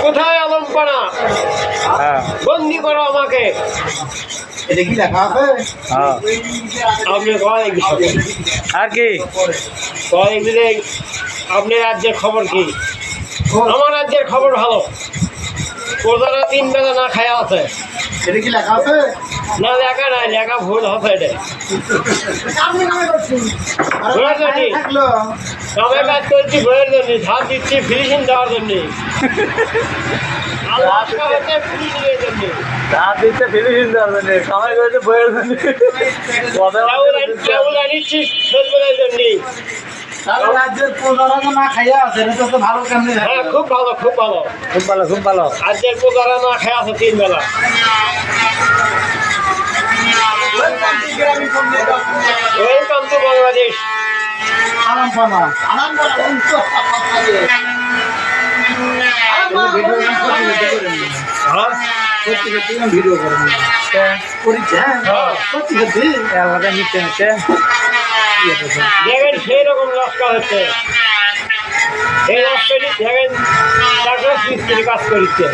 কোথায় আলমপাড়া? বন্দি করো আমাকে। এটা কি লেখা আছে? আপনি কয় আর কি কয় আপনি রাজ্যের খবর কি? আমার রাজ্যের খবর ভালো। প্রজারা 3 বেলা না খায়া আছে। এটা কি লেখা আছে? না লেখা নাই, লেখা ভুল হবে। এটা বইয়ের জন্য থাকলো আমি কাজ করছি, বইয়ের জন্য ধার দিচ্ছি, ফিনিশিং দেওয়ার জন্য। দিচ্ছে ফিলিপিন সময় করেছে বইয়ের জন্য রাজ্যের প্রজারা তো না খাইয়া আছে, এটা তো ভালো কেমনি? হ্যাঁ, খুব ভালো, খুব ভালো, খুব ভালো, খুব ভালো। রাজ্যের প্রজারা না খেয়ে আছে 3 বেলা। Welcome to Bangladesh. আরামপানা ভিডিও করেন করেছে। হ্যাঁ সত্যি সত্যি এলাকায় নিচ্ছে নিচ্ছে দেখেন সেই রকম রাস্তা হচ্ছে। এই রাস্তাটি দেখেন মিস্ত্রি কাজ করছে।